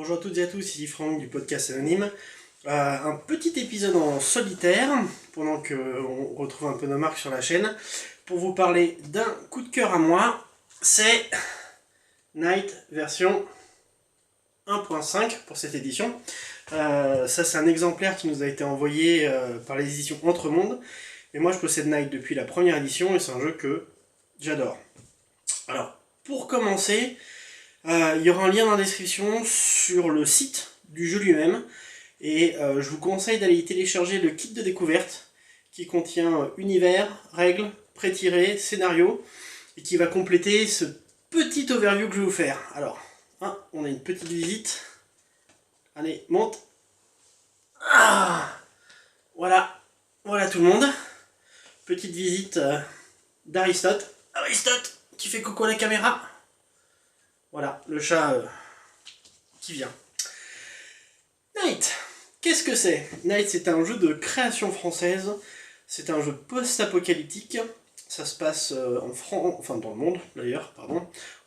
Bonjour à toutes et à tous, ici Franck du podcast Anonyme. Un petit épisode en solitaire, pendant qu'on retrouve un peu nos marques sur la chaîne, pour vous parler d'un coup de cœur à moi. C'est Night version 1.5 pour cette édition. Ça c'est un exemplaire qui nous a été envoyé par les éditions Entremonde. Et moi je possède Night depuis la première édition et c'est un jeu que j'adore. Alors, pour commencer, il y aura un lien dans la description sur le site du jeu lui-même. Et je vous conseille d'aller y télécharger le kit de découverte qui contient univers, règles, pré-tirés, scénario et qui va compléter ce petit overview que je vais vous faire. Alors, on a une petite visite. Allez, monte. Voilà tout le monde. Petite visite d'Aristote. Aristote qui fait coucou à la caméra. Voilà, le chat qui vient. Night, qu'est-ce que c'est? Night, c'est un jeu de création française. C'est un jeu post-apocalyptique. Ça se passe dans le monde d'ailleurs,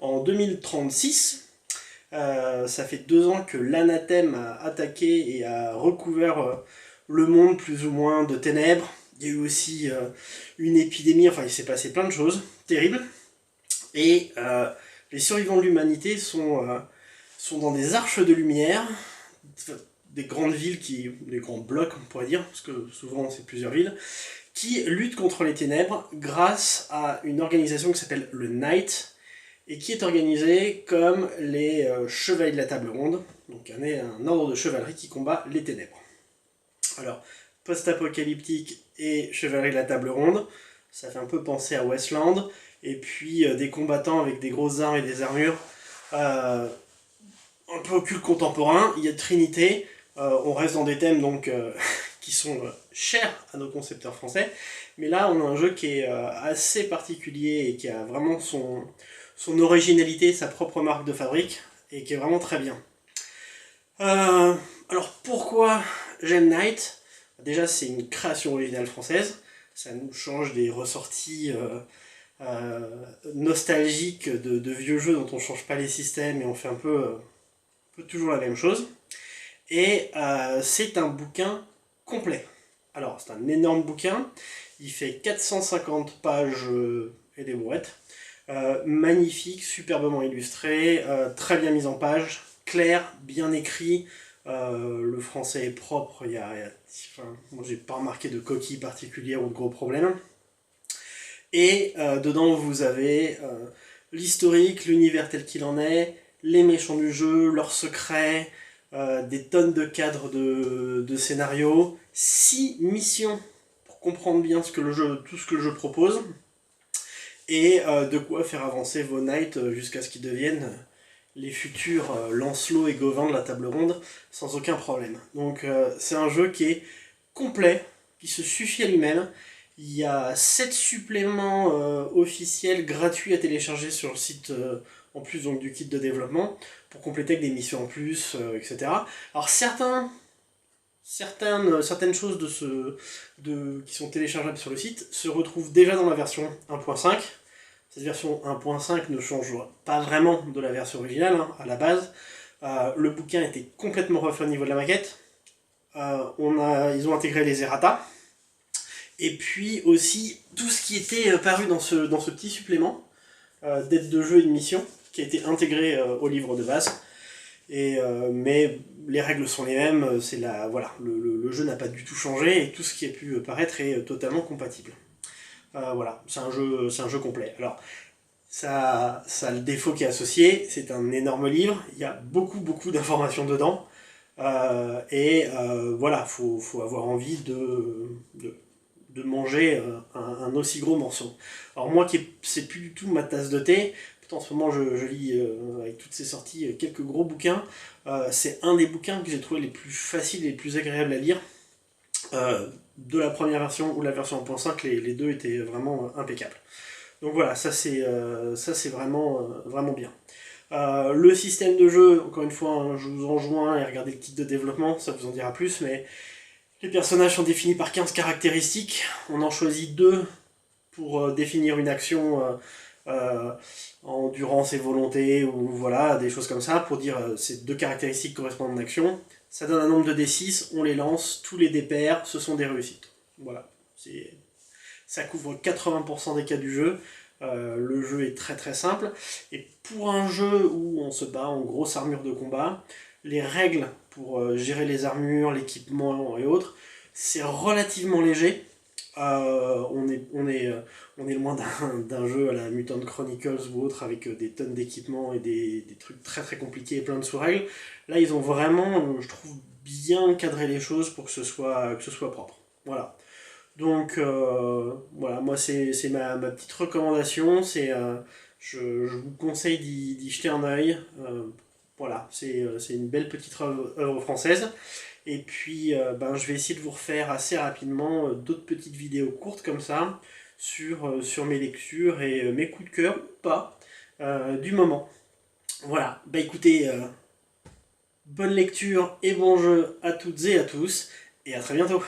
en 2036. Ça fait 2 ans que l'anathème a attaqué et a recouvert le monde plus ou moins de ténèbres. Il y a eu aussi une épidémie, enfin il s'est passé plein de choses terribles. Et les survivants de l'humanité sont dans des arches de lumière, des grandes villes, des grands blocs on pourrait dire, parce que souvent c'est plusieurs villes, qui luttent contre les ténèbres grâce à une organisation qui s'appelle le Night, et qui est organisée comme les chevaliers de la table ronde, donc un ordre de chevalerie qui combat les ténèbres. Alors, post-apocalyptique et chevalerie de la table ronde, ça fait un peu penser à Westland, et puis des combattants avec des grosses armes et des armures, un peu occulte contemporain. Il y a Trinité, on reste dans des thèmes donc qui sont chers à nos concepteurs français, mais là on a un jeu qui est assez particulier et qui a vraiment son originalité, sa propre marque de fabrique, et qui est vraiment très bien. Alors pourquoi j'aime Night? Déjà c'est une création originale française, ça nous change des ressorties nostalgiques de vieux jeux dont on change pas les systèmes et on fait un peu toujours la même chose. Et c'est un bouquin complet. Alors c'est un énorme bouquin, il fait 450 pages et des brouettes. Magnifique, superbement illustré, très bien mis en page, clair, bien écrit, le français est propre, moi j'ai pas remarqué de coquilles particulières ou de gros problèmes. Et dedans vous avez l'historique, l'univers tel qu'il en est, les méchants du jeu, leurs secrets, des tonnes de cadres de scénarios, 6 missions pour comprendre bien tout ce que le jeu propose, et de quoi faire avancer vos knights jusqu'à ce qu'ils deviennent les futurs Lancelot et Gauvin de la table ronde sans aucun problème. Donc c'est un jeu qui est complet, qui se suffit à lui-même. Il y a 7 suppléments officiels gratuits à télécharger sur le site, en plus donc, du kit de développement, pour compléter avec des missions en plus, etc. Alors certaines choses qui sont téléchargeables sur le site se retrouvent déjà dans la version 1.5. Cette version 1.5 ne change pas vraiment de la version originale, à la base. Le bouquin était complètement refait au niveau de la maquette. Ils ont intégré les errata. Et puis aussi tout ce qui était paru dans ce petit supplément d'aide de jeu et de mission, qui a été intégré au livre de base. Mais les règles sont les mêmes, le jeu n'a pas du tout changé, et tout ce qui a pu paraître est totalement compatible. Voilà, c'est un jeu complet. Alors, ça a le défaut qui est associé, c'est un énorme livre, il y a beaucoup d'informations dedans, voilà, faut avoir envie de manger un aussi gros morceau. Alors moi, c'est plus du tout ma tasse de thé, en ce moment je lis, avec toutes ces sorties, quelques gros bouquins. C'est un des bouquins que j'ai trouvé les plus faciles et les plus agréables à lire. De la première version ou la version 1.5, les deux étaient vraiment impeccables. Donc voilà, ça c'est vraiment bien. Le système de jeu, encore une fois, je vous enjoins à regarder le kit de développement, ça vous en dira plus, mais les personnages sont définis par 15 caractéristiques, on en choisit 2 pour définir une action endurance et volonté, ou voilà, des choses comme ça, pour dire ces deux caractéristiques correspondent à une action. Ça donne un nombre de D6, on les lance, tous les dés pairs, ce sont des réussites. Voilà, ça couvre 80% des cas du jeu. Le jeu est très très simple. Et pour un jeu où on se bat en grosse armure de combat, les règles pour gérer les armures, l'équipement et autres, c'est relativement léger. On est loin d'un jeu à la Mutant Chronicles ou autre avec des tonnes d'équipements et des trucs très très compliqués et plein de sous-règles. Là, ils ont vraiment, je trouve, bien cadré les choses pour que ce soit propre. Voilà. Donc voilà, moi c'est ma petite recommandation, je vous conseille d'y jeter un œil. Voilà, c'est une belle petite œuvre française. Et puis ben, je vais essayer de vous refaire assez rapidement d'autres petites vidéos courtes comme ça sur mes lectures et mes coups de cœur ou pas du moment. Voilà, bah écoutez, bonne lecture et bon jeu à toutes et à tous, et à très bientôt.